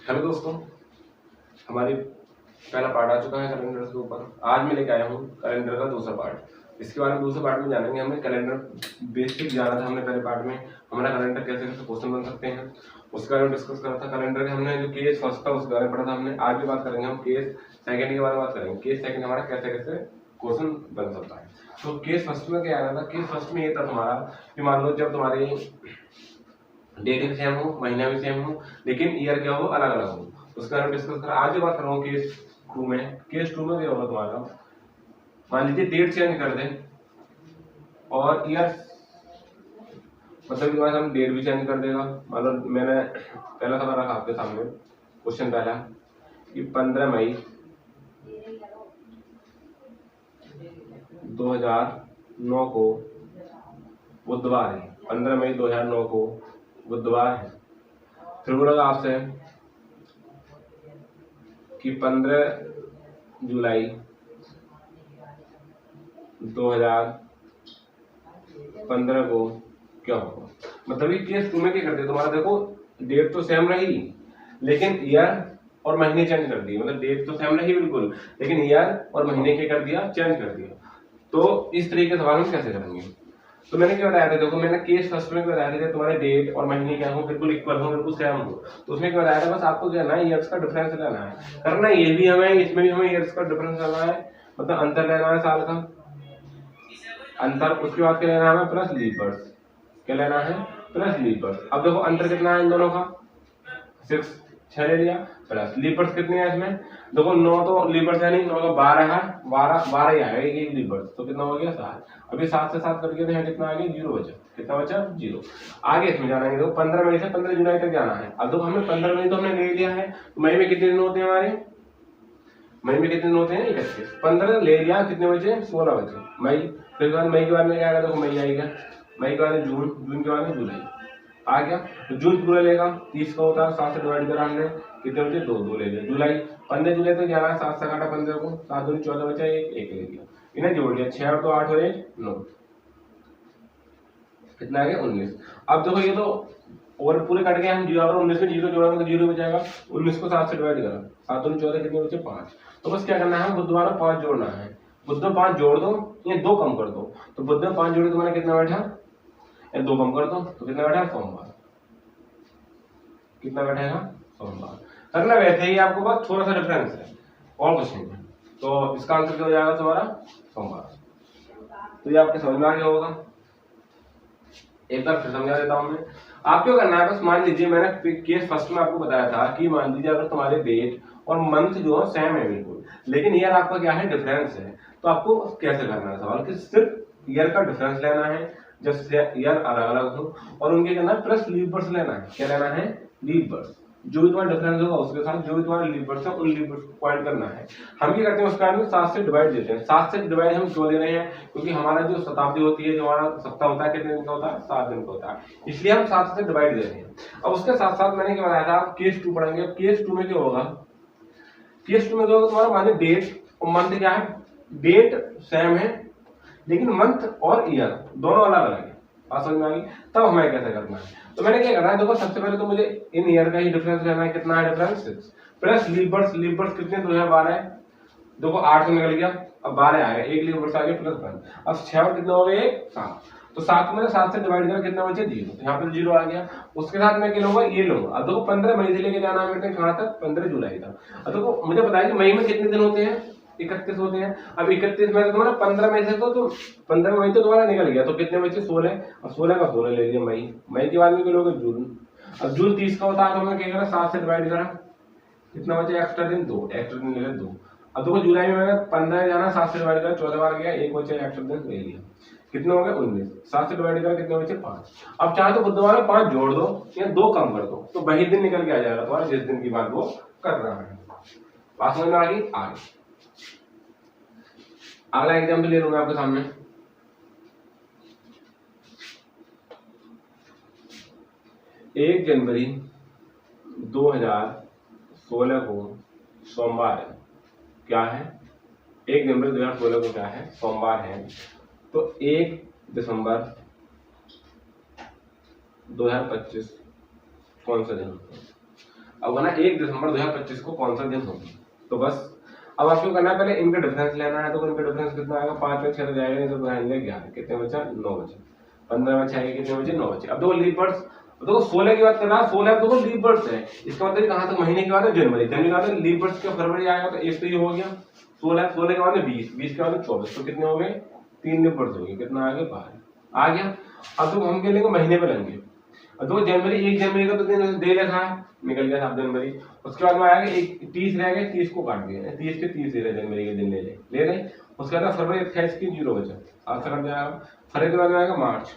Hello दोस्तों, हमारी पहला पार्ट आ चुका है कैलेंडर के ऊपर। आज मैं लेके आया हूँ कैलेंडर का दूसरा पार्ट। इसके बारे में दूसरे पार्ट में जानेंगे। हमने कैलेंडर बेसिक जाना था हमने पहले पार्ट में, हमारा कैलेंडर कैसे कैसे क्वेश्चन बन सकते हैं उसके बारे में डिस्कस करा था। कैलेंडर के हमने जो केस फर्स्ट था उसके बारे में पढ़ा था हमने। आज भी बात करेंगे हम केस सेकंड के बारे में बात करेंगे। केस सेकंड हमारा कैसे कैसे क्वेश्चन बन सकता है। तो केस फर्स्ट में क्या आ रहा था? केस फर्स्ट में ये था तुम्हारा कि मान लो जब तुम्हारी डेट भी सेम हो, महीना भी सेम हो, लेकिन ईयर क्या हो, अलग अलग हो। उसका हम डिस्कस करें। आज बात कर रहा हूँ केस टू में। केस टू में क्या होगा तुम्हारा, मान लीजिए डेट चेंज कर दें और ईयर, मतलब कि हम डेट भी चेंज कर देगा। मान लो मैंने पहला सवाल रखा आपके सामने, क्वेश्चन पहला कि 15 मई 2009 को बुधवार है। 15 मई 2009 को बुधवार है। फिर बोला आपसे कि 15 जुलाई 2015 को क्या होगा। मतलब ये केस टू में क्या करते तुम्हारा, देखो डेट तो सेम रही लेकिन ईयर और महीने चेंज कर दिए। मतलब डेट तो सेम रही बिल्कुल, लेकिन ईयर और महीने क्या कर दिया, चेंज कर दिया। तो इस तरीके के सवाल हम कैसे करेंगे। तो मैंने क्या बताया था, देखो मैंने केस फर्स्ट में बताया था तुम्हारे डेट और महीने क्या हो, बिल्कुल इक्वल हो, बिल्कुल सेम हो। तो उसमें क्या बताया था, बस आपको क्या लेना है, ईयर्स का डिफरेंस लेना है। करना ये भी हमें, इसमें भी हमें ईयर्स का डिफरेंस लेना है, मतलब अंतर लेना है साल का अंतर। उसके बाद क्या लेना है हमें, प्लस लीप वर्ष। क्या लेना है, प्लस लीप वर्ष। अब देखो अंतर कितना है इन दोनों का, 6 ले लिया, प्लस लीप वर्ष कितनी है इसमें, देखो 9 तो लीप वर्ष है नहीं, 9 का 12 है, 12 ही आएगा एक लीप वर्ष। तो कितना हो गया 7। अभी 7 से 7 करके तो कितना आ गया, 0 बचा। कितना बचा, 0। आगे इसमें जाना है, देखो 15 मई से 15 जुलाई तक जाना है। अब देखो हमें 15 मई तो हमने ले लिया है, तो मई में कितने दिन होते हैं हमारे, मई में कितने दिन होते हैं, 31। 15 ले लिया, कितने बचे, 16 बचे मई। फिर मई के बाद में क्या आएगा, देखो मई आएगा, मई के बाद में जून, जून के बाद में जुलाई आ गया। तो जून पूरा लेगा, 30 का होता है, 7 से डिवाइड करा हमने, कितने बचे, 2 ले लिया। जुलाई 15 जुलाई तक जाना है, 7 से काटा 15 को, 7 दूनी 14 बचा, एक ले लिया, इन्हें जोड़ लिया, 6 और 2 8 और 1 9, कितना आ गया 19। अब देखो ये तो और पूरे कट गए, हम 19 में 0 जोड़ेंगे तो 0 बचाएगा। 19 को 7 से डिवाइड करा, 7 दूनी 14, कितने बचे 5। तो बस क्या करना है, बुधवार में 5 जोड़ना है। बुध में 5 जोड़ दो, ये 2 कम कर दो। तो बुध में 5 जोड़े तो मैंने कितना बैठा, 2 कम कर दो तो कितना बैठा, सोमवार। कितना बैठेगा, सोमवार। करना वैसे ही, आपको बस थोड़ा सा डिफरेंस है और कुछ नहीं है। तो इसका आंसर क्या हो जाएगा तुम्हारा, सोमवार। तो ये आपके समझ में आ गया होगा। एक बार फिर समझा देता हूं मैं। आप क्या करना है, बस मान लीजिए मैंने केस फर्स्ट में आपको बताया था कि मान लीजिए अगर तुम्हारे डेट और मंथ जो है सेम है बिल्कुल, लेकिन ईयर आपका क्या है, डिफरेंस है। तो आपको कैसे करना है सवाल, कि सिर्फ ईयर का डिफरेंस लेना है जब ईयर अलग अलग हो, और उनके करना है प्लस लीप वर्ष लेना है। क्या लेना है, लीप वर्ष। जो भी तुम्हारा डिफरेंस होगा उसके साथ जो भी तुम्हारा लीप वर्ष है उन लीप वर्ष को पॉइंट करना है। हम क्या करते हैं, उसका 7 से डिवाइड देते हैं। 7 से डिवाइड हम क्यों दे रहे हैं, क्योंकि हमारा जो शताब्दी होती है, जो हमारा सप्ताह होता है, कितने दिन का होता है, 7 दिन का होता है, इसलिए हम 7 से डिवाइड दे रहे हैं। अब उसके साथ साथ मैंने क्या बताया था, केस 2 पढ़ेंगे। केस 2 में क्या होगा, केस 2 में क्या होगा तुम्हारा, माने डेट और मंथ क्या है, डेट सेम है लेकिन मंथ और ईयर दोनों अलग अलग है। बात समझ में आ गई। तब हमें कैसे करना है, तो मैंने क्या करना है, देखो सबसे पहले तो मुझे इन ईयर का ही डिफरेंस लेना है। कितना है डिफरेंस, 6 प्लस लीप वर्ष। लीप वर्ष कितने, 2012 है, देखो 8 से निकल गया, अब 12 आ गया, एक लीप वर्ष आ गया प्लस 1। अब 6 और कितना हो गया, 7। तो 7 में 7 से डिवाइड करा, कितना बचे, 0। यहाँ पर 0 आ गया। उसके साथ मैं क्या लूंगा, ये लूंगा। अब देखो 15 मई से लेके जाना है बेटे कहां तक, 15 जुलाई तक। अब देखो मुझे बताया कि मई में कितने दिन होते हैं, 31 होते हैं। अब 31 में तुम्हारा 15 मई से तो 15 मई तो तुम्हारा निकल गया, तो कितने बचे, 16। और 16 का 16 ले लिया मई। मई के बाद में क्या लोगे, जून। अब जून 30 का होता है, तो हमने क्या करा, 7 से डिवाइड करा, कितना बचे, एक्स्ट्रा दिन 2, एक्स्ट्रा दिन ले लिया 2। अब देखो जुलाई में मैंने 15 जाना, 7 से डिवाइड करा, 14 बार गया, एक बचे एक्स्ट्रा दिन ले लिया, कितने हो गए 19। 7 से डिवाइड करा, कितने बचे 5। अब चाहे तो बुधवार में 5 जोड़ दो या 2 कम कर दो, तो वही दिन निकल के आ जाएगा तुम्हारा जिस दिन की बात वो कर रहा है। बात समझ में आ गई। आगे अगला एग्जाम्पल ले लूंगा आपके सामने। 1 जनवरी 2016 को सोमवार है। क्या है, 1 जनवरी 2016 को क्या है, सोमवार है। तो 1 दिसंबर 2025 कौन सा दिन होता है। अब बना 1 दिसंबर 2025 को कौन सा दिन होगा। तो बस अब आपको करना है, पहले इनका डिफरेंस लेना है। तो इनका डिफरेंस कितना आएगा, 5 में 6 जाएगा नहीं तो बनाएंगे 11, कितने बचा 9 बचे, 15 में 6 आएगा कितने बचे 9 बचे। अब देखो लीप वर्ड्स, देखो 16 की बात कर रहा है, 16 तो लीप वर्ड्स है, इसका मतलब कहां तक महीने के बाद है जनवरी, जनवरी के बाद लीप वर्ड्स का फरवरी आएगा तो एक तो ये हो गया 16, 16 के बाद 20, 20 के बाद 24, तो कितने हो गए 3 लीप वर्ड्स हो गए, कितना आ गया 12 आ गया। अब तो हम क्या लेंगे महीने पे लेंगे। अब तो जनवरी 1 जनवरी का तो दिन दे रखा है, निकल गया 7 जनवरी। उसके बाद में आएगा 30 रह गए, 30 को काट दिया, 30 के 30 ले जनवरी के दिन ले रहे। उसके बाद फरवरी 28 की 0 बचा, आज से कट जाएगा। फरवरी के बाद में आएगा मार्च,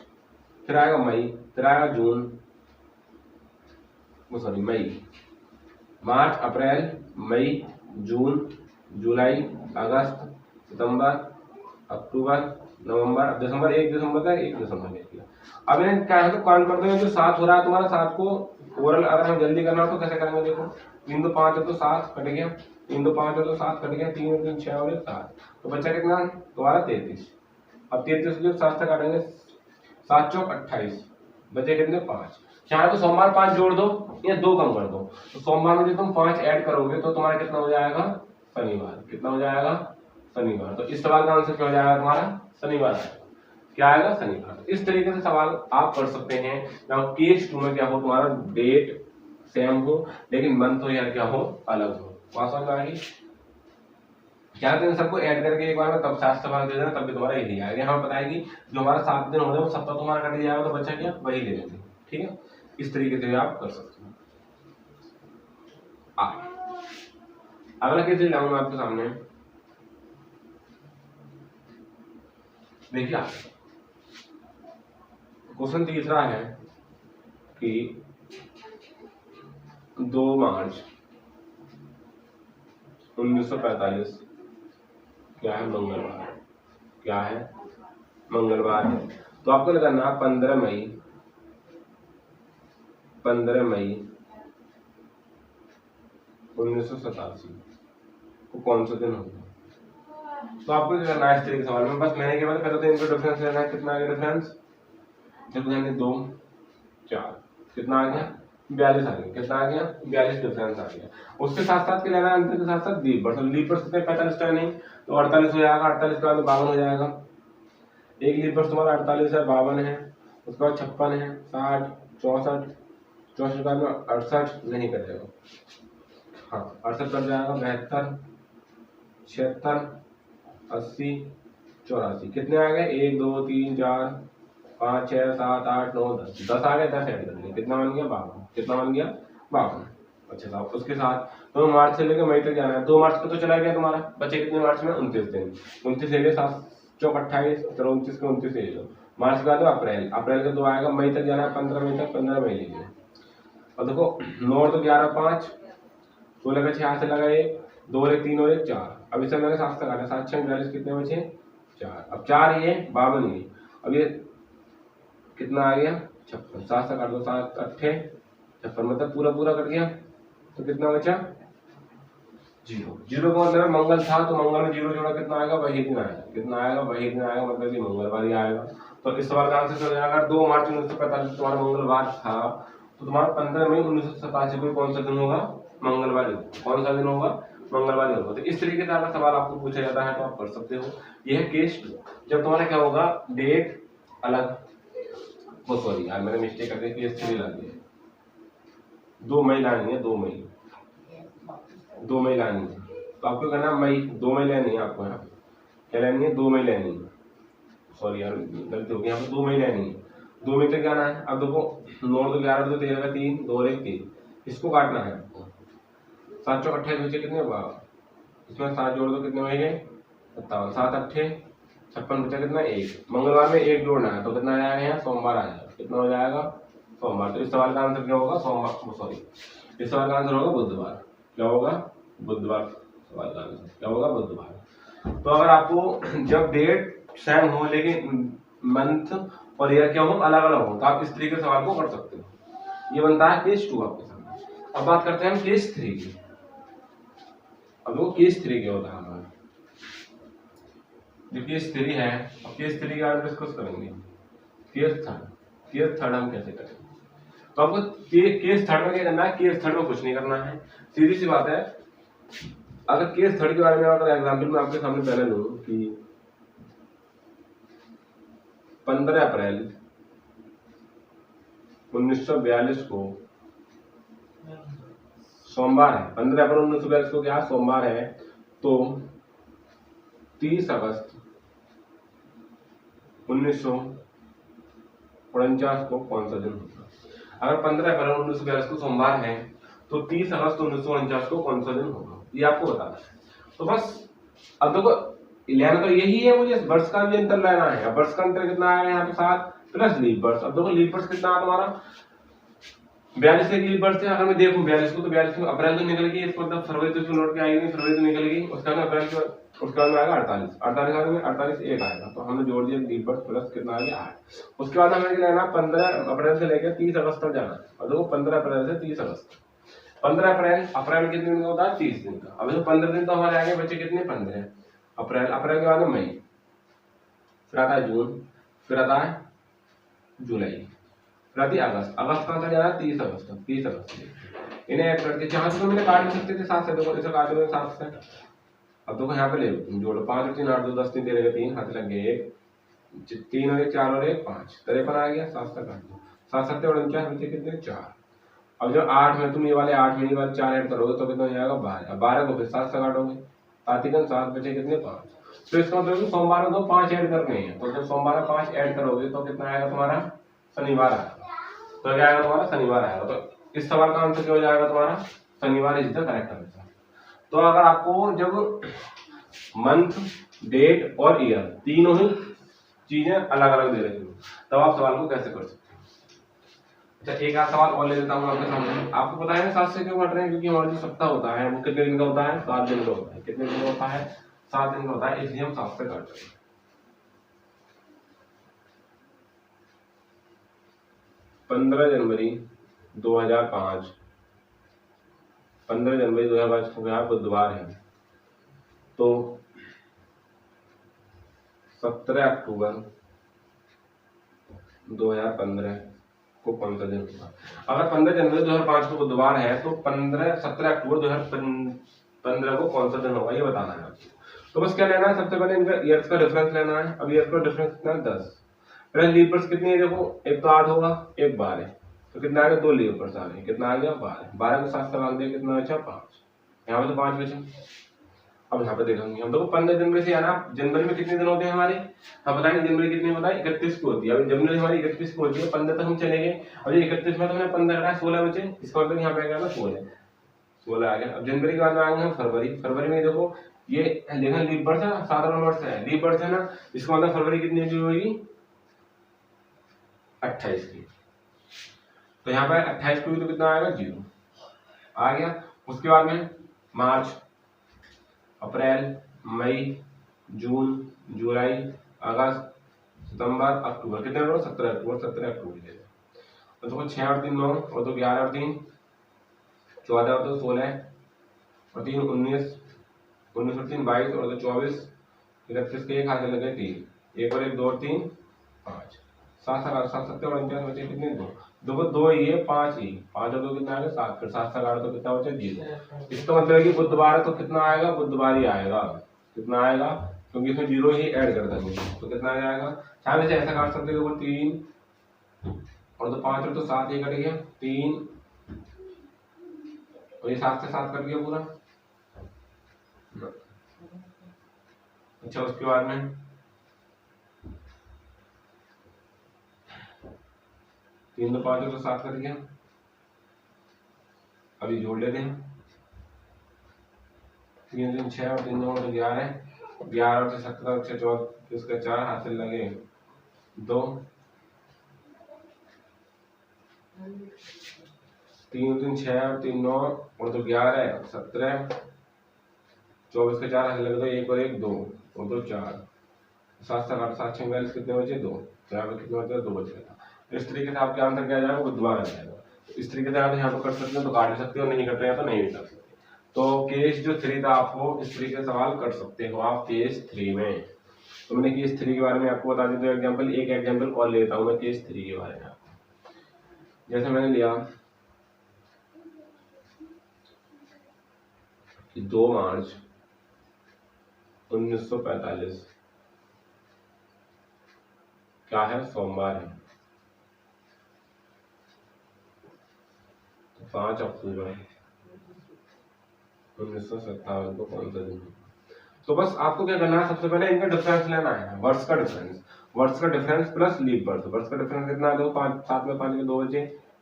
फिर आएगा मई, फिर आएगा जून, सॉरी मई, मार्च, अप्रैल, मई, जून, जुलाई, अगस्त, सितंबर, अक्टूबर, नवंबर, दिसंबर, 1 दिसंबर का 1 दिसंबर ले लिया। अब इन्हें क्या है तो काउंट करते हैं, जो 7 हो रहा है तुम्हारा, 7 को ओवरऑल अगर हम जल्दी करना हो तो कैसे करेंगे, देखो 3 2 5 है तो 7 कट गया, 3 2 5 है तो 7 कट गया, 3 3 6 और 7, तो बच्चा कितना तुम्हारा 33। अब 33 को 7 से काटेंगे, 7 चौक 28, बचे कितने 5। चाहे तो सोमवार 5 जोड़ दो या 2 कम कर दो, तो सोमवार में जो तुम 5 ऐड करोगे तो तुम्हारा कितना हो जाएगा शनिवार, कितना हो जाएगा शनिवार। तो इस सवाल का आंसर क्या हो जाएगा तुम्हारा शनिवार आएगा, क्या आएगा शनिवार। इस तरीके से सवाल आप कर सकते हैं। ना केस 2 में क्या हो तुम्हारा डेट सेम हो लेकिन मंथ हो या क्या हो अलग हो, वहां समझ आ गई। क्या दिन सबको ऐड करके एक बार में तब 7 सवाल दे देना, तब भी तुम्हारा यही आएगा। हमें पता है कि जो हमारा 7 दिन हो रहे हैं वो 7 तुम्हारा कट जाएगा, तो बच्चा क्या वही ले लेंगे। ठीक है, इस तरीके से आप कर सकते हो। अगला केस लाऊंगा आपके सामने, देखिए क्वेश्चन तीसरा है कि 2 मार्च 1945 क्या है मंगलवार, क्या है मंगलवार है। तो आपको लगाना 15 मई 1987 को कौन सा दिन होगा। तो आपको क्या करना है इस तरीके सवाल में, बस मैंने क्या पहले तो इनका डिफरेंस लेना है, कितना आ गया डिफरेंस, देखो यानी 2 4 कितना आ गया 42 आ गया, कितना आ गया 42 डिफरेंस आ गया। उसके साथ साथ क्या लेना है, अंतर के साथ साथ लीप वर्ड, तो लीप वर्ड कितने 45 का नहीं तो 48 हो जाएगा, 48 के बाद 52 हो जाएगा। एक लीप वर्ड तुम्हारा 48 है 52 है, उसके बाद 56 है 60 64 64 के बाद में 68 नहीं कटेगा, हाँ 68 कट जाएगा, 72 76 80 84 कितने आ गए 1 2 3 4 5 6 7 8 9 10 10 आ गए, 10 ऐड कर दिए, कितना बन गया 52, कितना बन गया 52। अच्छा साहब उसके साथ तो मार्च से लेकर मई तक जाना है। 2 मार्च का तो चला गया तुम्हारा, बचे कितने मार्च में 29 दिन, 29 ले लिया 7 चौक 28, चलो 29 के 29 ले लो। मार्च के बाद अप्रैल, अप्रैल का 2 आएगा, मई तक जाना है 15 मई तक, 15 मई ले लो। और देखो 9 तो 11 5 16 का 6 से लगा 1 2 और 1 3 और 1 4, अब इससे मैंने 7 तक आना 7 6 42 कितने बचे 4, अब 4 ये 52 ये, अब ये कितना आ गया 56, 7 से काट दो 7 8 56 मतलब पूरा पूरा कट गया, तो कितना बचा 0। 0 का मतलब मंगल था तो मंगल में 0 जोड़ा कितना आएगा वही दिन आएगा, कितना आएगा वही दिन आएगा, मतलब कि मंगलवार ही आएगा। तो इस सवाल का आंसर हो जाएगा 2 मार्च 1945 तुम्हारा मंगलवार था, तो तुम्हारा 15 मई 1987 को कौन सा दिन होगा मंगलवार, कौन सा दिन होगा मंगलवार होगा। तो इस तरीके से अगर सवाल आपको पूछा जाता है तो आप कर सकते हो। यह है केस 2। जब तुम्हारा क्या होगा डेट अलग, वो सॉरी यार मैंने मिस्टेक करके केस 3 ला दिया, 2 मई लानी है, 2 मई लानी है, तो आपको कहना मई 2 मई लेनी है, आपको यहाँ क्या लेनी है 2 मई लेनी है, सॉरी यार गलती हो गई, यहाँ पे 2 मई लेनी है, 2 मई तक जाना है। अब देखो 9 तो 11 तो 13 का 3 2 और 1 3, इसको काटना है आपको, 7 चौक 28 बचे कितने हुआ, इसमें 7 जोड़ दो कितने बचे 57, 7 8 56 बचा कितना 1, मंगलवार में 1 जोड़ना है तो कितना आ जाएगा यहाँ सोमवार आ जाएगा, कितना हो जाएगा सोमवार। तो इस सवाल का आंसर क्या होगा सोमवार, सॉरी इस सवाल का आंसर होगा बुधवार, क्या होगा बुधवार, सवाल का आंसर क्या होगा बुधवार। तो अगर आपको जब डेट सेम हो लेकिन मंथ और ईयर क्या हो अलग अलग हो तो आप इस तरीके से सवाल को कर सकते हो। ये बनता है केस 2 आपके सामने। अब बात करते हैं हम केस 3 की। अब वो केस 3 क्या होता है हमारा, जो केस 3 है, अब केस 3 का डिस्कस करेंगे। केस थर्ड हम कैसे करेंगे, तो आपको केस थर्ड में क्या करना है, केस थर्ड में कुछ नहीं करना है, सीधी सी बात है। अगर केस थर्ड के बारे में अगर एग्जाम्पल में आपके सामने पहले लूं कि 15 अप्रैल 1942 को सोमवार है, 15 अप्रैल 1942 को क्या सोमवार है, तो 30 अगस्त 1949 को कौन सा दिन होगा। अगर 15 अप्रैल 1942 को सोमवार है तो 30 अगस्त 1949 को कौन सा दिन होगा, ये आपको बताना है। तो बस अब देखो लेना तो यही है, मुझे वर्ष का भी अंतर लेना है। अब वर्ष का अंतर कितना आएगा यहाँ पे 7 प्लस लीप वर्ष। अब देखो लीप वर्ष कितना है तुम्हारा 42 एक लीप वर्ष है। अगर मैं देखूं 42 को तो 42 में अप्रैल तो निकल गई, इसको मतलब फरवरी तो लौट के आएगी, फरवरी तो निकल गई, उसके बाद अप्रैल के उसके बाद में आएगा 48 में 48 एक आएगा, तो हमने जोड़ दिया लीप वर्ष प्लस कितना आ गया 8। उसके बाद हमें लेना 15 अप्रैल से लेकर 30 अगस्त तक जाना। और देखो 15 अप्रैल से 30 अगस्त, 15 अप्रैल कितने दिन का होता है 30 दिन का। अब 15 दिन तो हमारे आगे बचे कितने 15 अप्रैल, अप्रैल के बाद में मई, फिर आता है जून, फिर आता है जुलाई, फिर आती है अगस्त, अगस्त कहाँ तक जाना 30 अगस्त, 30 अगस्त। इन्हें ऐड करके जहां से तो मैंने काट नहीं सकते थे 7 से, देखो इसे काट दो 7 से। अब देखो यहाँ पे ले जोड़ो 5 और 3 8 2 10 3 तेरे 3 हाथ लग गए 1 3 और 1 4 और 1 5 53 आ गया, 7 से काट दो 7 7 और 49 बचे कितने 4। अब जो 8 में तुम ये वाले 8 में ये वाले 4 ऐड करोगे तो कितना हो जाएगा 12। अब 12 को फिर 7 से काटोगे, 7 बचे कितने 5। तो इसका मतलब सोमवार को तो 5 ऐड करने हैं, तो जब सोमवार में 5 ऐड करोगे तो कितना आएगा तुम्हारा शनिवार आएगा। तो क्या आएगा तुम्हारा शनिवार आएगा। तो इस सवाल का आंसर क्या हो जाएगा तुम्हारा शनिवार इज द करेक्ट आंसर। तो अगर आपको जब मंथ डेट और ईयर तीनों ही चीजें अलग अलग दे रही हो तब आप सवाल को कैसे कर सकते हो। अच्छा एक आध सवाल और ले लेता हूँ आपके सामने। आपको पता है 7 से क्यों घट रहे हैं, क्योंकि हमारा जो सप्ताह होता है वो कितने दिन का होता है 7 दिन का होता है। कितने दिन का होता है 7 दिन का होता है, इसलिए हम 7 से काट रहे हैं। 15 जनवरी 2005, 15 जनवरी 2005 को यहाँ बुधवार है, तो 17 अक्टूबर 2015 को कौन सा दिन होगा। अगर 15 जनवरी 2005 को बुधवार है तो 17 अक्टूबर 2015 को कौन सा दिन होगा ये बताना है आपको। तो बस क्या लेना है, सबसे पहले इनका ईयर्स का डिफरेंस लेना है। अब ईयर्स का डिफरेंस कितना है 10, पहले लीप वर्ष कितनी है देखो, एक तो 8 होगा एक 12 है, तो कितना आएगा 2 लीप वर्ष आ गए, कितना आ गया 12, 12 को 7 से भाग दिया कितना बचा 5, यहाँ पे तो 5 बचे। अब यहाँ पे देखेंगे हम, देखो 15 जनवरी से आना, जनवरी में कितने दिन होते हैं हमारे, हम बताएंगे जनवरी कितनी होता है 31 को होती है। अब जनवरी हमारी 31 को होती है, 15 तक हम चलेंगे। अब ये 31 में तो हमने 15 हटाया 16 बचे, इसका मतलब यहाँ पे आ गया ना 16 आ गया। अब जनवरी के बाद में आएंगे हम फरवरी, फरवरी में देखो ये लेखन लीप वर्ष है, साधारण वर्ष है, लीप वर्ष है ना, इसका मतलब फरवरी कितनी की होगी 28 की, तो यहाँ पे 28 को भी तो कितना आएगा 0 आ गया। उसके बाद में मार्च, अप्रैल, मई, जून, जुलाई, अगस्त, सितंबर, अक्टूबर, कितने लोग 17 अक्टूबर, 17 अक्टूबर। तो देखो 6 और 3 9 और 2 11 और 3 14 और 2 16 और 3 19 19 और 3 22 और 2 24 31 के एक हाथ में लगे 3 1 और 1 2 और 3 5 7 7 7 और 49 बचे कितने 2 देखो 2 ये 5 ये 5 और 2 कितना आएगा 7, फिर 7 7 तो कितना बचा 0। इसका मतलब है कि बुधवार तो कितना आएगा बुधवार ही आएगा, कितना आएगा क्योंकि इसमें 0 ही ऐड कर देंगे तो कितना आ जाएगा। चाहे से ऐसा काट सकते हो 3 और तो 5 और तो 7 ये कट गया 3 और ये 7 से 7 कट गया पूरा। अच्छा उसके बाद में 3 तो 5 और तो 7 कट गया, अभी जोड़ लेते हैं 3 3 6 और 3 2 तो 11 11 और 17 और 6 14 इसका 4 हाथ से लगे 2 3 3 6 और 3 9 और तो 11 17 24 के 4 हाथ लगे तो 1 और 1 2 और तो 4 7 7 8 7 6 42 कितने बचे 2 4 में कितने बचे 2 बचेगा। इस तरीके से आपके आंसर क्या जाएगा बुधवार आ जाएगा। इस तरीके से आप यहाँ पे कर सकते हो तो काट भी सकते हो, नहीं करते हैं तो नहीं भी कर सकते। तो केस जो 3 था आपको इस तरीके से सवाल कर सकते हो आप केस 3 में। तो मैंने केस 3 के बारे में आपको बता दी, तो एग्जाम्पल एक एग्जाम्पल और लेता हूँ मैं केस 3 के बारे में। जैसे मैंने लिया कि 2 मार्च 1945 क्या है, सोमवार है। 5 अक्टूबर 1957 को कौन सा दिन है? तो बस आपको क्या करना है, सबसे पहले इनका डिफरेंस लेना है, वर्ष का डिफरेंस, वर्ष का डिफरेंस प्लस लीप वर्ष। वर्ष का डिफरेंस कितना है, देखो 5 7 में 5 के 2 बचे,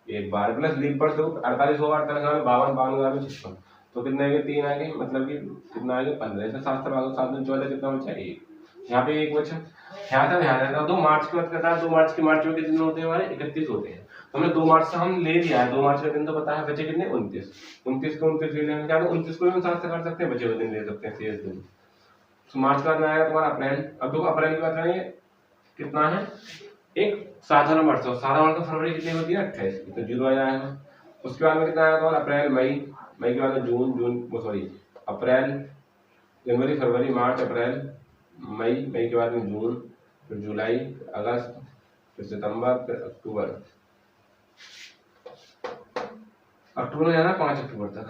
एक बार प्लस लीप वर्ष देखो 48 होगा, 48 52 52 56, तो कितने आएंगे 3 आएंगे, मतलब कि कितना आएगा 15 से 7 से भागो 7 में 14 कितना बचा 1, यहाँ पे 1 बचा। यहाँ तक ध्यान देना 2 मार्च की बात करता है, 2 मार्च की मार्च में कितने दिन होते हैं हमारे 31 होते हैं, तो हमने 2 मार्च से हम ले लिया है, 2 मार्च का दिन तो पता है, बचे कितने 29, 29 को 29 ले लेंगे, 29 को भी हम 7 से कर सकते हैं, बचे हुए दिन ले सकते हैं शेष दिन। तो मार्च का आएगा तुम्हारा अप्रैल, अब देखो अप्रैल की बात करेंगे कितना है, एक साधारण वर्ष, साधारण वर्ष फरवरी कितनी होती है 28 की, तो 0 आ जाएगा। उसके बाद में कितना आएगा तुम्हारा अप्रैल मई, मई के बाद में जून सॉरी अप्रैल जनवरी फरवरी मार्च अप्रैल मई, मई के बाद में जून, फिर जुलाई, अगस्त, फिर सितंबर, फिर अक्टूबर, अक्टूबर में जाना 5 अक्टूबर तक।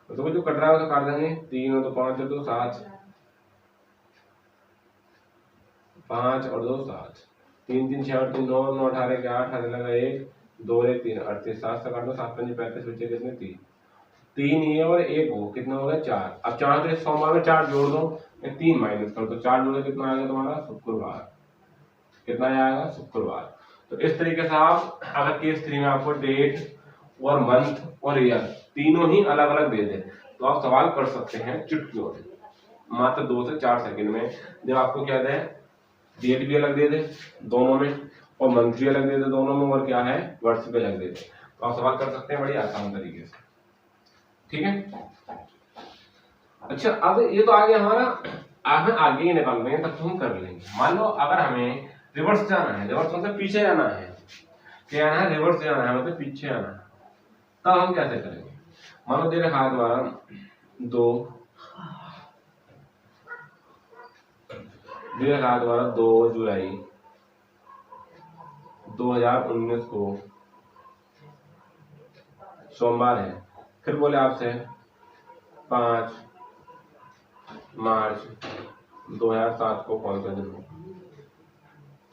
तो जो कट रहा है तो काट देंगे, 3 और 2 5 और 2 7, 5 और 2 7, 3 3 6 और 3 9 9 18 के 8 18 लगा 1 2 1 3 38, 7 से काट दो 7 5 35 बचे कितने 3, 3 ये और 1 वो कितना हो गया 4। अब 4 तो इस सोमवार में 4 जोड़ दो, 3 माइनस कर दो, 4 जोड़े कितना आएगा तुम्हारा शुक्रवार, कितना आएगा शुक्रवार। तो इस तरीके से आप अगर केस 3 में आपको डेट और मंथ और ईयर तीनों ही अलग अलग दे दे तो आप सवाल कर सकते हैं चुटकियों में, मात्र 2 से 4 सेकंड में। जब आपको क्या दे, डेट भी अलग दे दे दोनों में, और मंथ भी अलग दे दे दोनों में, और क्या है वर्ष भी अलग दे दे, तो आप सवाल कर सकते हैं बड़ी आसान तरीके से, ठीक है। अच्छा अब ये तो आगे हमारा, हमें आगे ही निकाल रहे हैं तब तो हम कर लेंगे। मान लो अगर हमें रिवर्स जाना है, रिवर्स मतलब पीछे जाना है, क्या है रिवर्स जाना है मतलब पीछे आना है, तब हम कैसे करेंगे। मान लो दे रखा है तुम्हारा 2 जुलाई 2019 को सोमवार है, फिर बोले आपसे 5 मार्च 2007 को कौन सा दिन हो,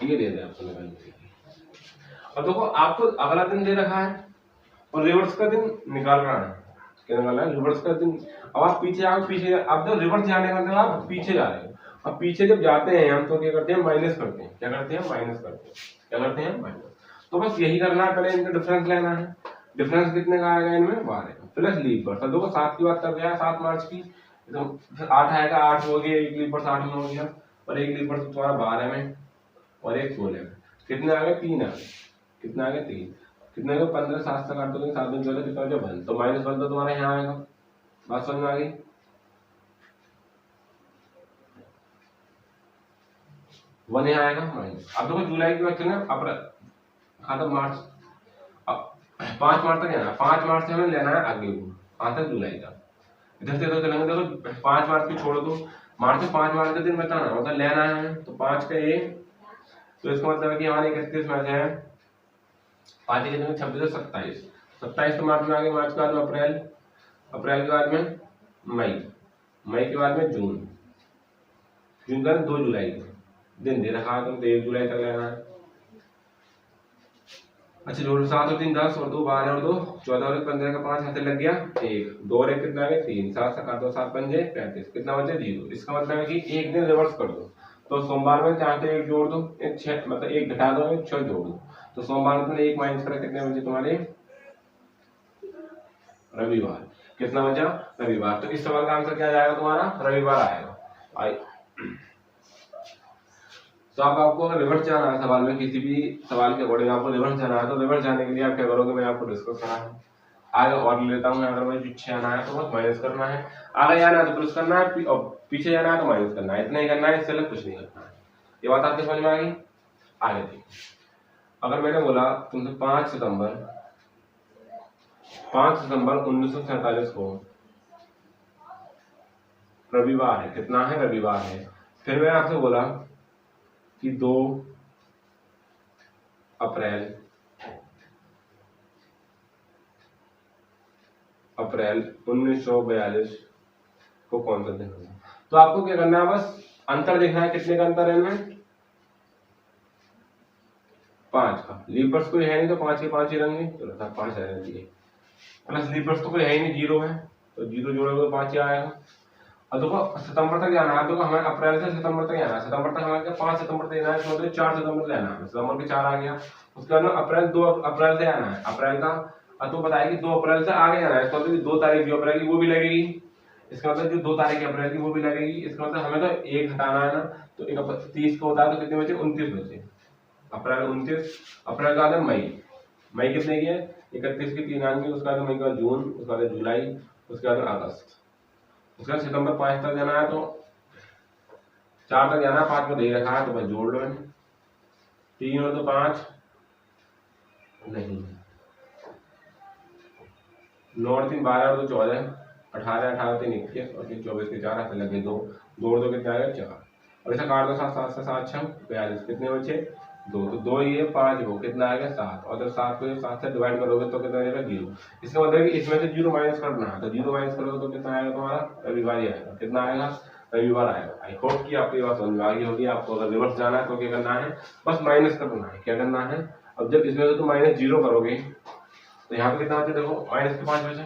ये दे दें आपको लगाने के लिए। अब देखो आपको अगला दिन दे रखा है और रिवर्स का दिन निकालना है, क्या निकालना है रिवर्स का दिन। अब आप पीछे आओ, पीछे अब जब रिवर्स जाने का मतलब आप पीछे जा रहे हो, अब पीछे जब जाते हैं हम तो क्या करते हैं माइनस करते हैं, क्या करते हैं माइनस करते हैं, क्या करते हैं माइनस। तो बस यही करना है, पहले इनका डिफरेंस लेना है, डिफरेंस कितने का आएगा इनमें 12 प्लस लीप वर्ष। देखो 7 की बात कर रहे हैं 7 मार्च की, तो 8 आएगा, 8 हो गया, एक लीप वर्ष 8 में हो गया, और एक लीप वर्ष तुम्हारा 12 में और एक 16 में, कितने आ गए 3 आ गए, कितना आ गया 3, कितने का 15 7 से काट दोगे 7 में 14 कितना हो 1, तो -1 तो तुम्हारा यहाँ आएगा, बात समझ में आ गई 1 यहाँ आएगा माइनस। अब देखो जुलाई की बात चलना अप्रैल खाता मार्च, अब 5 मार्च तक जाना, 5 मार्च से हमें लेना है आगे को, कहाँ तक जुलाई का, इधर से तो चलेंगे। देखो 5 मार्च की छोड़ दो, मार्च से 5 मार्च का दिन बताना मतलब लेना है, तो 5 का 1, तो इसका मतलब है कि हमारे 31 मार्च है, 5 के दिन 26 27, 27 तो मार्च में आ गए, मार्च के बाद में अप्रैल, अप्रैल के बाद में मई, मई के बाद में जून, जून का 2 जुलाई का दिन दे रखा है, तो 1 जुलाई तक लेना है। अच्छा जोड़ो 7 और 3 10 और 2 12 और 2 14 और 15 का 5 हाथ लग गया 1, 2 और 1 कितना है 3, 7 से काट दो 7 पंजे 35, कितना बचा 0। इसका मतलब है कि एक दिन रिवर्स कर दो, तो सोमवार में 4 से 1 जोड़ दो, 6 मतलब 1 घटा दो 6 जोड़ दो, तो सोमवार में तुमने 1 माइनस करा कितने बचे तुम्हारे रविवार, कितना बचा रविवार। तो इस सवाल का आंसर क्या जाएगा तुम्हारा रविवार आएगा। तो अब आपको अगर रिवर्स जाना है सवाल में, किसी भी सवाल के अकॉर्डिंग आपको रिवर्स जाना है, तो रिवर्स जाने के लिए आप क्या करोगे, मैं आपको डिस्कस करा है आगे और लेता हूँ। अगर मुझे पीछे आना है तो बस माइनस करना है, आगे जाना है तो प्लस करना है, और पीछे जाना है तो माइनस करना है, इतना ही करना है, इससे अलग कुछ नहीं करना है। ये बात आपके समझ में आ गई। आगे देखिए, अगर मैंने बोला तुमसे 5 सितंबर 1947 को रविवार है, कितना है रविवार है, फिर मैं आपसे बोला कि 2 अप्रैल अप्रैल 1942 को कौन सा दिन होगा। तो आपको क्या करना है, बस अंतर देखना है, कितने का अंतर है इनमें, 5 का। लीपर्स कोई है नहीं तो 5 के 5 ही रहेंगे, तो 5 रहने दिए। प्लस लीपर्स तो कोई है ही नहीं, 0 है, तो 0 जोड़ोगे तो 5 ही आएगा। अब देखो सितंबर तक जाना है, तो हमें अप्रैल से सितंबर तक जाना है। सितंबर तक हमें 5 सितंबर तक जाना है, इसमें 4 सितंबर लेना है, सितंबर के 4 आ गया। उसके बाद में अप्रैल 2 अप्रैल से आना है, अप्रैल का तो बताएगी 2 अप्रैल से आगे जाना है, इसका मतलब 2 तारीख जो अप्रैल की वो भी लगेगी, इसका मतलब जो 2 तारीख अप्रैल की वो भी लगेगी। इसका मतलब हमें तो एक हटाना है ना, तो 31 को होता है, तो कितने बचे, 29 बचे। अप्रैल 29, अप्रैल का मई, मई कितने की है, 31 की 3 आएंगे, उसके बाद मई का जून, उसके बाद जुलाई, उसके बाद अगस्त, उसके बाद सितंबर 5 तक जाना है, तो 4 तक जाना है, 5 में दे रखा है तो बस जोड़ लो, 3 और 2 5 नहीं, 9 और 3 12 और 2 14, 18 18 3 21 और 3 24 के 4 हाथ लगे 2, 2 और 2 कितने आएगा 4, और ऐसा काट दो 7 7 से 7 6 42, कितने बचे 2, तो 2 ये 5 वो कितना आएगा 7, और जब 7 को 7 से डिवाइड करोगे तो कितना आएगा 0। इसका मतलब कि इसमें से 0 माइनस करना है, तो 0 माइनस करोगे तो कितना आएगा तुम्हारा, रविवार ही आएगा। कितना आएगा, रविवार आएगा। आई होप कि आपको ये बात समझ में आ गई होगी। आपको अगर रिवर्स जाना है तो क्या करना है, बस माइनस करना है। क्या करना है, अब जब इसमें से तुम -0 करोगे तो यहाँ पे कितना बचे, देखो माइनस के 5 बचे,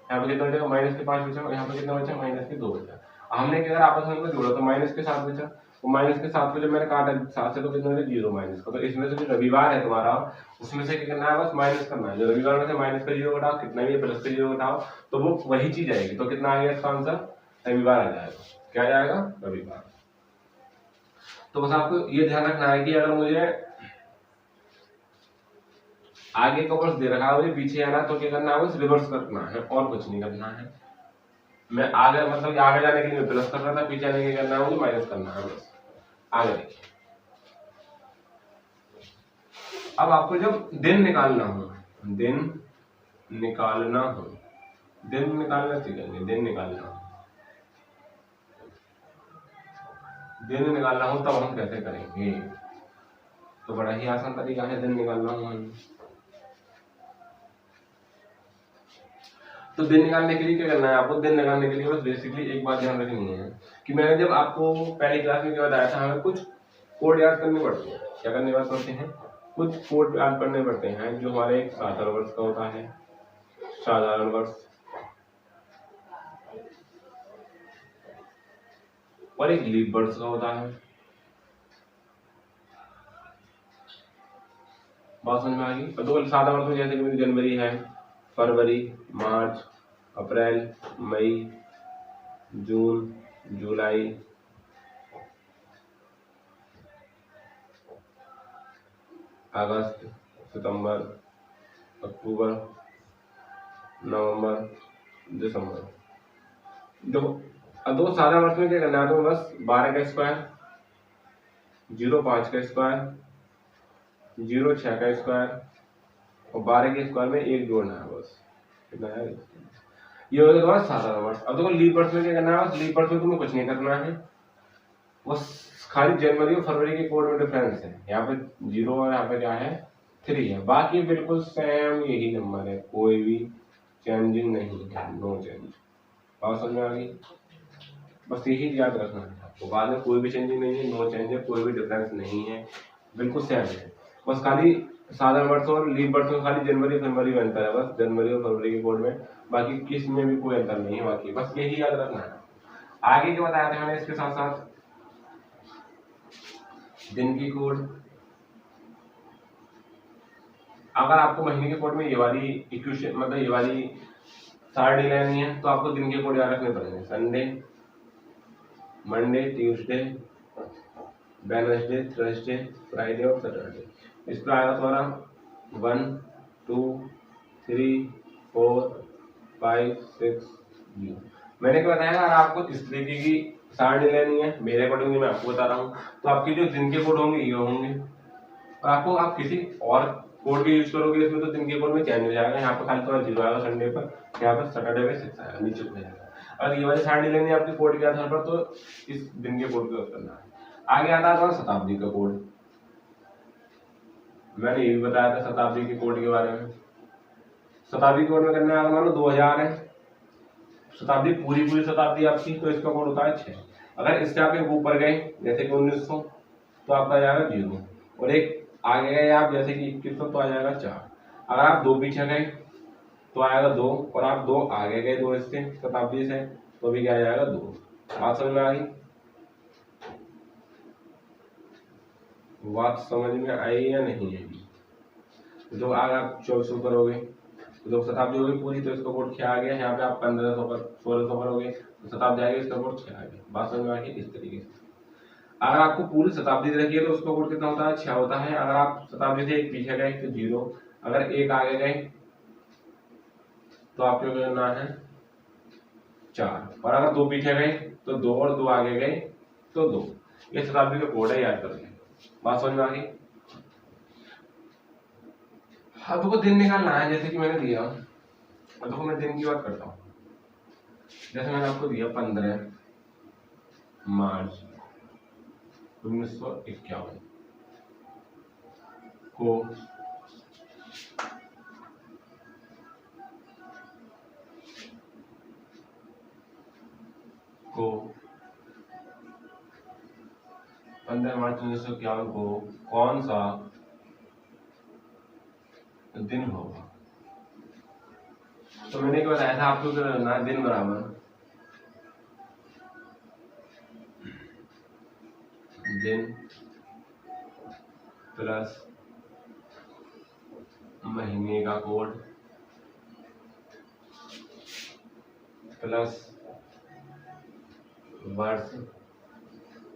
यहाँ पे कितना बचेगा माइनस के 5 बचा, यहाँ पे कितना बचा माइनस के 2 बचा। हमने क्या करा, आपस में जोड़ा तो माइनस के 7 बचा, तो माइनस के 7 को जब मैंने काटा 7 से तो कितना बचा 0 माइनस का, तो इसमें से जो रविवार है तुम्हारा उसमें से क्या करना है, बस माइनस करना है। जो रविवार में से माइनस का 0 घटाओ, कितना भी प्लस का 0 घटाओ तो वो वही चीज आएगी। तो कितना आ गया इसका आंसर, रविवार आ जाएगा। क्या आ जाएगा, रविवार। तो बस आपको ये ध्यान रखना है कि अगर मुझे आगे का वर्ष दे रखा है, मुझे पीछे आना तो क्या करना है, बस रिवर्स करना है और कुछ नहीं करना है। मैं आगे मतलब आगे जाने के लिए प्लस कर रहा था, पीछे आने के लिए करना है मुझे माइनस करना है बस। आगे देखिए, अब आपको जब दिन निकालना हो, दिन निकालना हो, दिन निकालना सीखेंगे, दिन निकालना हो, दिन निकालना हो तब हम कैसे करेंगे, तो बड़ा ही आसान तरीका है दिन निकालना हो। तो दिन निकालने के लिए क्या करना है आपको, दिन निकालने के लिए बस बेसिकली एक बात ध्यान रखनी है कि मैंने जब आपको पहली क्लास में क्या बताया था, हमें कुछ कोड याद करने पड़ते हैं। क्या करने पड़ते हैं, कुछ कोड याद करने पड़ते हैं, जो हमारे एक साधारण वर्ष का होता है, साधारण वर्ष, और एक लीप वर्ष का होता है। बात समझ में आ गई। तो साधारण वर्ष में जैसे कि जनवरी है, फरवरी, मार्च, अप्रैल, मई, जून, जुलाई, अगस्त, सितंबर, अक्टूबर, नवंबर, दिसंबर। देखो अब दो साधारण वर्ष में क्या करना है, तो बस 12 का स्क्वायर, 0 5 का स्क्वायर, 0 6 का स्क्वायर और 12 के स्क्वायर में 1 जोड़ना है बस। कितना है, ये हो गया तुम्हारा साधारण वर्ष। अब देखो लीप वर्ष में क्या करना है, बस लीप वर्ष में तुम्हें कुछ नहीं करना है, बस खाली जनवरी और फरवरी के कोड में डिफरेंस है। यहाँ पे 0 और यहाँ पे क्या है 3 है, बाकी बिल्कुल सेम यही नंबर है, कोई भी चेंजिंग नहीं है, नो चेंज। बात समझ में आ गई। बस यही याद रखना है आपको, बाद में कोई भी चेंजिंग नहीं है, नो चेंज है, कोई भी डिफरेंस नहीं है, बिल्कुल सेम है। बस खाली साधारण वर्ष और लीप वर्ष में खाली जनवरी फरवरी में अंतर है, बस जनवरी और फरवरी के कोड में, बाकी किस में भी कोई अंतर नहीं है। बाकी बस यही याद रखना है। आगे क्या बताया था मैंने इसके साथ साथ दिन की कोड। अगर आपको महीने के कोड में ये वाली इक्वेशन मतलब ये वाली सारणी लेनी है तो आपको दिन के कोड याद रखने पड़ेंगे। Sunday, Monday, Tuesday, Wednesday, Thursday, Friday और सैटरडे। इस पर आएगा तुम्हारा 1 2 3 4 5 6 0। मैंने क्या बताया, अगर आपको इस तरीके की सारणी लेनी है, मेरे अकॉर्डिंग मैं आपको बता रहा हूँ, तो आपके जो दिन के कोड होंगे ये होंगे, और आपको आप किसी और कोड भी यूज करोगे इसमें तो दिन के कोड में चेंज हो जाएगा। यहाँ पर खाली थोड़ा 0 आएगा संडे पर, यहाँ पर सैटरडे में 6 आएगा, नीचे हो जाएगा। अगर ये वाली सारणी लेनी है आपके कोड के आधार पर तो इस दिन के कोड का यूज करना है। आगे आता है शताब्दी का कोड। मैंने ये भी बताया था शताब्दी के कोड के बारे में। शताब्दी कोड में करना है, अगर मान लो 2000 है, शताब्दी पूरी शताब्दी आपकी, तो इसका कोड होता है 6। अगर इससे आप एक ऊपर गए जैसे कि 1900 तो आपका आ जाएगा 0, और एक आगे गए आप जैसे कि 2100 तो आ जाएगा 4। अगर आप 2 पीछे गए तो आएगा 2, और आप 2 आगे गए 2 इससे शताब्दी से तो भी क्या आ जाएगा 2। बात समझ में आ गई? बात समझ में आई या नहीं है? तो अगर आप 2400 करोगे तो शताब्दी होगी पूरी, तो इसका कोड 6 आ गया। यहाँ पे आप 1500 पर 1600 करोगे तो शताब्दी आएगी, इसका कोड 6 आ गया। बात समझ में आ गई? इस तरीके से अगर आपको पूरी शताब्दी दे रखी है तो उसका कोड कितना होता है? 6 होता है। अगर आप शताब्दी से एक पीछे गए तो 0, अगर एक आगे गए तो आपको करना है 4, और अगर 2 पीछे गए तो 2, और 2 आगे गए तो 2। ये शताब्दी का कोड है, याद कर लें। बात समझ में आ गई? अब देखो दिन निकालना है, जैसे कि मैंने दिया, अब देखो मैं दिन की बात करता हूँ। जैसे मैंने आपको दिया 15 मार्च 1951 को को 15 मार्च 1951 को कौन सा दिन होगा? तो मैंने क्या बताया था आपको करना, दिन बराबर दिन प्लस महीने का कोड प्लस वर्ष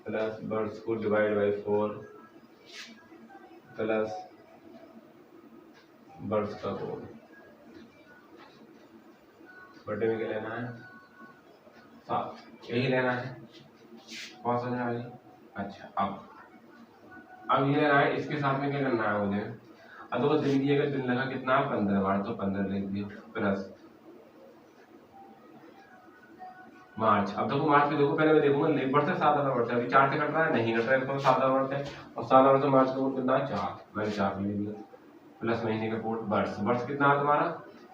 प्लस वर्ष को डिवाइड बाई 4 प्लस वर्ष का कोड बटे में क्या लेना है? 7। यही लेना है। कौन सा लेना है? अच्छा, अब ये लेना है। इसके साथ में क्या करना है मुझे? अब तो दिन की अगर दिन लगा कितना 15 बार तो 15 लिख दिया प्लस मार्च। अब देखो मार्च में देखो, पहले मैं देखूंगा लेख बढ़ता है सादा बढ़ता है, अभी 4 से कट रहा है नहीं कट रहा है, तो सादा बढ़ता है, और सादा बढ़ता मार्च का कोड कितना है 4, मैंने 4 ले लिया प्लस महीने का कोड वर्ष। वर्ष कितना है तुम्हारा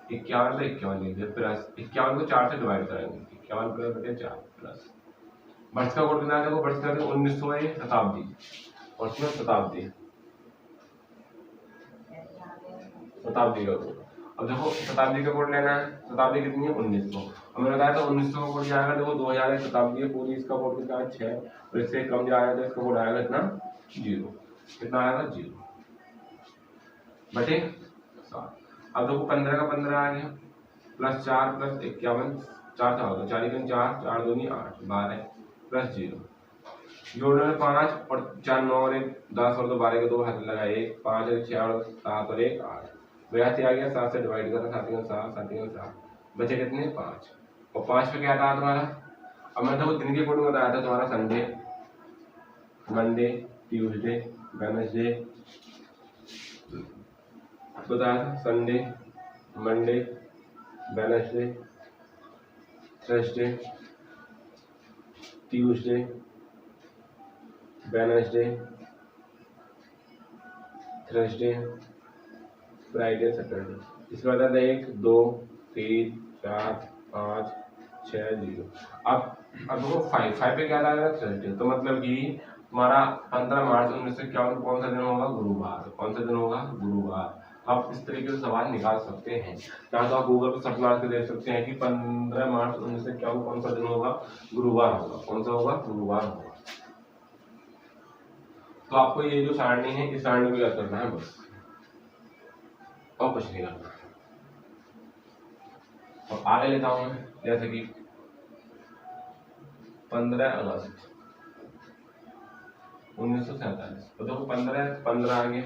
51, तो 51 ले लिया प्लस 51 को 4 से डिवाइड करेंगे, 51 प्लस बटे 4 प्लस वर्ष का कोड कितना है? देखो वर्ष का 1900 है शताब्दी, और उसमें शताब्दी का कोड। अब देखो शताब्दी का कोड लेना है, शताब्दी कितनी है 1900, और मैंने बताया था 1900 का कोड जाएगा, देखो 2000 है शताब्दी है पूरी, इसका कोड कितना है 6, और इससे कम जाएगा तो इसका कोड आएगा इतना 0। कितना आएगा 0 बटे 7। अब देखो 15 का 15 आ गया प्लस 4 प्लस 51, 4 था होगा 4 4 4 2 8 12 प्लस 0 जोड़ने में 5 और 4 9 और 1 10 और 2 12 के 2 हाथ लगा 1 5 और 6 और 7 और 1 8 बयासी आ गया। 7 से डिवाइड करना 7 बचे कितने 5, और 5 पे क्या था तुम्हारा? अब मैं तो दिन के कोड में बताया था तुम्हारा संडे मंडे ट्यूसडे वेडनेसडे, बताया था Sunday Monday Wednesday Thursday Tuesday Wednesday Thursday Friday Saturday. इसके बाद आता है 1 2 3 4 5 6 0। अब देखो 5 पे क्या आएगा थर्सडे, तो मतलब कि तुम्हारा 15 मार्च 1951 कौन सा दिन होगा? गुरुवार। कौन सा दिन होगा? गुरुवार। आप इस तरीके से सवाल निकाल सकते हैं, या तो आप गूगल पर सर्च मार के देख सकते हैं कि 15 मार्च 1951 कौन सा दिन होगा? गुरुवार होगा। कौन सा होगा? गुरुवार होगा। तो आपको ये जो सारणी है इस सारणी को याद करना है बस, और कुछ नहीं करना। और आगे लेता हूं मैं, जैसे कि 15 अगस्त 1947, तो देखो 15 आ गया।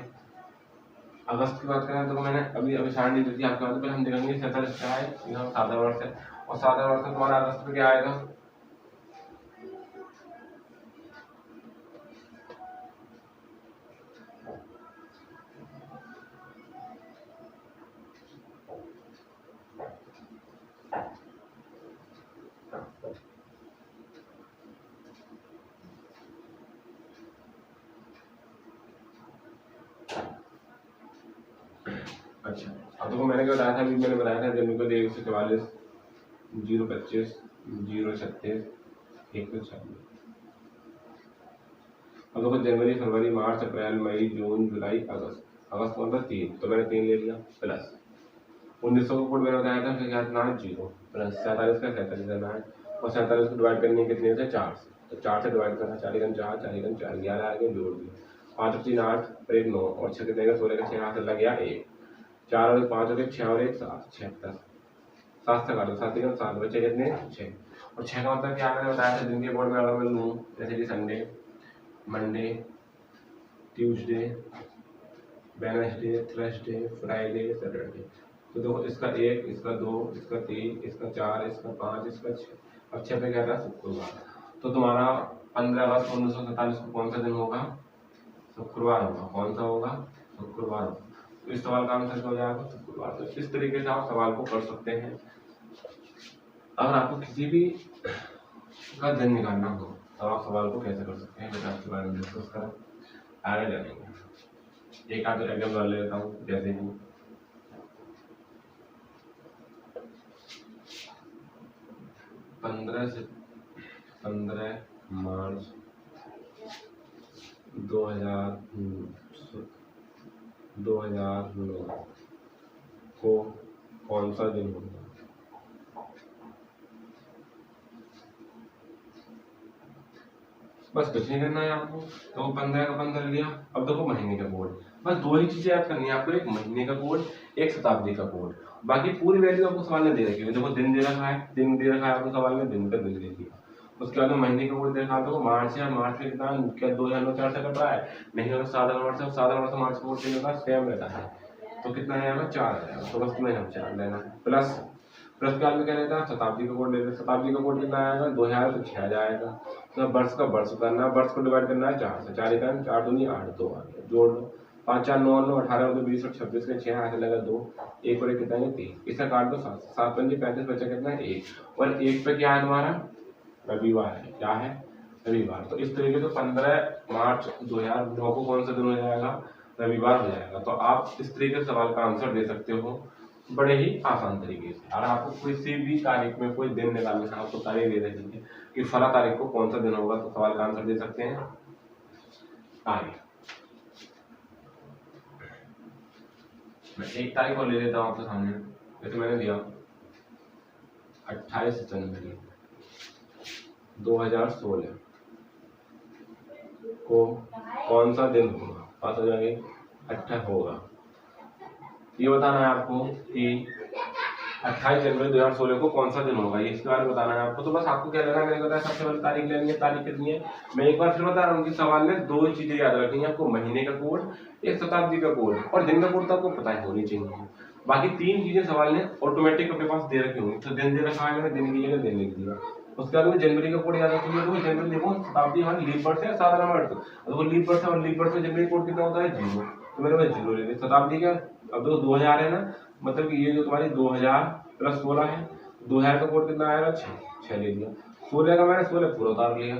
अगस्त की बात करें तो मैंने अभी सारणी दी थी आपके पास, हम देखेंगे 47 क्या है, यह सादा वर्ष है, और सादा वर्ष में तुम्हारा अगस्त में क्या आएगा? अच्छा, अब तो देखो मैंने क्या बताया था, अभी मैंने बताया था जनवरी को 144, 025, 036, 146। अब देखो जनवरी, फरवरी, मार्च, अप्रैल, मई, जून, जुलाई, अगस्त। अगस्त कौन था 3, तो मैंने 3 ले लिया। प्लस 1900 का कोड मैंने बताया था, फिर क्या था 0 प्लस 47 का 47 देना है, और 47 को डिवाइड करने कितने से 4 से, तो 4 से डिवाइड करना, 4 4 4 11 आ गया, जोड़ दिया, 5 3 8 और 1 9 और 6 कितने का 16 का 6 हाथ से लग गया 1, 4 और 5 और 1 6 और 1 7, 76, 7 से काटो, 7 3 7 बचे कितने 6, और 6 का मतलब क्या मैंने बताया था दिन के कोड में अगर मैं लूँ, जैसे कि Sunday, Monday, Tuesday, Wednesday, Thursday, Friday, Saturday, तो देखो इसका 1, इसका 2, इसका 3, इसका 4, इसका 5, इसका 6, अब 6 पे क्या था शुक्रवार, तो तुम्हारा 15 अगस्त 1947 को कौन सा दिन होगा, शुक्रवार होगा। कौन सा होगा, शुक्रवार होगा। तो इस सवाल का आंसर क्या हो जाएगा, शुक्रवार। तो इस तरीके से आप सवाल को कर सकते हैं। अगर आपको किसी भी का दिन निकालना हो तो आप सवाल को कैसे कर सकते हैं, बेटा आपके बारे में डिस्कस करें, आगे जानेंगे। एक आध एग्जाम्पल ले लेता हूँ, जैसे कि 15 मार्च 2009 को कौन सा दिन होगा। बस कुछ नहीं करना है आपको, तो 15 का 15 लिया। अब देखो महीने का कोड, बस 2 ही चीजें याद करनी है आपको, एक महीने का कोड, एक शताब्दी का कोड। बाकी पूरी वैल्यू आपको सवाल में दे रखी है। देखो दिन दे रखा है, दिन दे रखा है आपको सवाल में, दिन का दिन दे दिया। उसके बाद महीने का कोड देखा तो मार्च है, मार्च में कितना क्या 2004 से कट रहा है, नहीं होगा 7 नवंबर से, 7 नवंबर से मार्च कोड चेंज होगा, सेम रहता है, तो कितना है यहाँ 4 आ जाएगा। तो बस तुम्हें हम 4 लेना है। प्लस प्लस के बाद में क्या रहता है, शताब्दी का कोड लेते हैं। शताब्दी का कोड कितना आएगा 2000, तो 6 जाएगा। तो वर्ष का वर्ष करना है, वर्ष को डिवाइड करना है 4 से, 4 1 4 दूनी 8, 2 आ गया, जोड़ लो, 5 4 9 9 18 2 20 और 26 के 6 हाथ लगा 2, 1 और 1 कितना है 3, इसका काट दो 7 7 5 35, बचा कितना है 1, और 1 पे क्या है तुम्हारा रविवार है। क्या है, रविवार। तो इस तरीके से 15 मार्च 2009 को कौन सा दिन हो जाएगा, रविवार हो जाएगा। तो आप इस तरीके से सवाल का आंसर दे सकते हो बड़े ही आसान तरीके से। अगर आपको किसी भी तारीख में कोई दिन निकालना है, आपको तारीख दे रखी है कि फला तारीख को कौन सा दिन होगा, तो सवाल का आंसर दे सकते हैं तारीख। मैं एक तारीख और ले लेता हूँ आपके सामने, जैसे मैंने दिया 28 जनवरी 2016 को कौन सा दिन होगा, बात हो जाएगी 28 होगा। ये बताना है आपको कि 28 जनवरी 2016 को कौन सा दिन होगा, ये इसके बारे में बताना है आपको। तो बस आपको क्या लेना है, मैंने बताया सबसे पहले तारीख लेनी है। तारीख कितनी है, मैं एक बार फिर बता रहा हूँ कि सवाल में 2 चीजें याद रखनी है आपको, महीने का कोड, एक शताब्दी का कोड, और दिन का कोड तो आपको पता ही होनी चाहिए। बाकी 3 चीजें सवाल ने ऑटोमेटिक अपने पास दे रखी होंगी। तो दिन दे रखा है, मैंने दिन की जगह दिन लिख दिया। उसके बाद में जनवरी का कोड याद रखिए, तो जनवरी देखो शताब्दी हमारी लीप वर्ष है 7 नवंबर, तो वो लीप वर्ष है, और लीप वर्ष में जनवरी कोड कितना होता है 0, तो मैंने बस 0 ले लिया। शताब्दी का अब देखो 2000 है ना, मतलब कि ये जो तुम्हारी 2000 प्लस 16 है, 2000 का कोड कितना आएगा 6 ले लिया। 16 का मैंने 16 पूरा उतार लिया।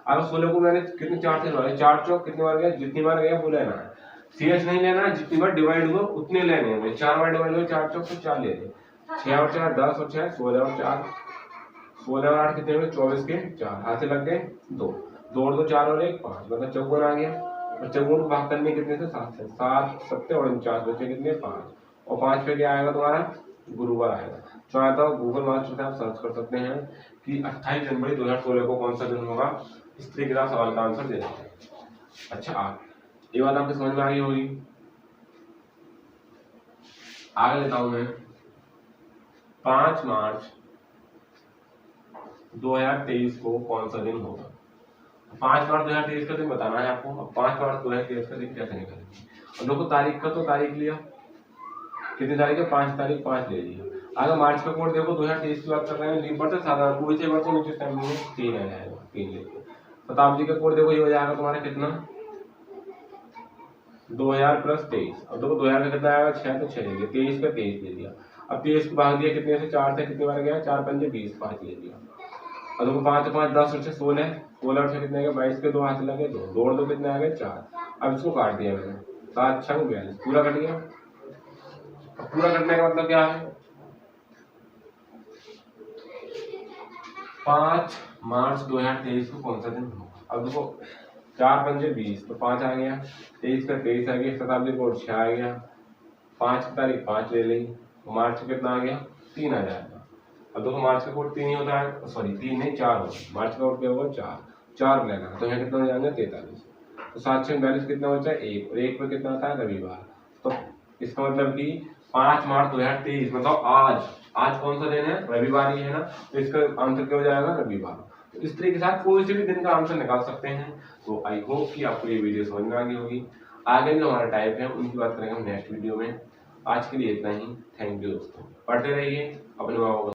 अब 16 को मैंने कितने 4 से डिवाइड, 4 चौक कितनी बार गया, जितनी बार गया वो लेना है, सीएच नहीं लेना है, जितनी बार डिवाइड हुआ उतने लेने हैं। 4 बार डिवाइड हुआ 4 चौक तो 4 ले लिया, 6 और 4 10 और 6 16 और 4 16 और 8 कितने हुए 24 के 4 हाथ से लग गए 2, 2 और 2 4 और 1 5, मतलब 54 आ गया। और 54 को भाग करने कितने से 7 से, 7 7 और 49 बचे कितने 5, और 5 पे क्या आएगा तुम्हारा गुरुवार आएगा। चाहे तो गूगल मास्टर से आप सर्च कर सकते हैं कि 28 जनवरी 2016 को कौन सा दिन होगा, इस तरीके का सवाल का आंसर दे सकते हैं। अच्छा, ये बात आपको समझ में आ गई होगी। आगे लेता हूं मैं 5 मार्च 2023 को कौन सा दिन होगा। 5 मार्च 2023 का दिन बताना है आपको। 5 मार्च 2023 का दिन कैसे निकालेंगे, और देखो तारीख का तो तारीख लिया, कितनी तारीख है 5 तारीख 5 ले लिया। अगर मार्च का कोड देखो 2023 की बात कर रहे हैं, लीप वर्ष साधारण कोई से वर्ष नीचे टाइम में 3 आ जाएगा, 3 लेके। शताब्दी का कोड देखो ये हो जाएगा तुम्हारा कितना 2000 प्लस 23, अब देखो 2000 का कितना आएगा 6, तो 6 ले लिया, 23 का 23 ले लिया। अब 23 को भाग दिया कितने से 4 से, कितने बार गया 4 5 20 5 ले लिया। अब देखो 5 5 10 और 6 16, 16 और 6 कितने गए 22 के 2 हाथ लगे 2, 2 और 2 कितने आ गए 4। अब इसको काट दिया मैंने, 7 6 42 पूरा कट गया। अब पूरा करने का मतलब क्या है, 5 मार्च 2023 को कौन सा दिन होगा। अब देखो 4 पंजे 20 तो 5 आ गया, 23 का 23 आ गया, शताब्दी कोड 6 आ गया, 5 की तारीख 5 ले ली, तो मार्च कितना आ गया 3 आ जाएगा। अब देखो मार्च का कोड 3 ही होता है, सॉरी 3 नहीं 4 होगा, मार्च का कोड क्या होगा 4 लेना, तो यहाँ कितना हो जाएगा 43। तो 742 कितना बचा है 1, और 1 पे कितना आता है रविवार। तो इसका मतलब कि 5 मार्च 2023 मतलब आज कौन सा दिन है, रविवार ही है ना, तो इसका आंसर क्या हो जाएगा रविवार। तो इस तरीके के साथ कोई से भी दिन का आंसर निकाल सकते हैं। तो आई होप कि आपको ये वीडियो समझ में आ गई होगी। आगे जो हमारा टाइप है उनकी बात करेंगे हम नेक्स्ट वीडियो में। आज के लिए इतना ही, थैंक यू दोस्तों, पढ़ते रहिए, अपने माँ बाप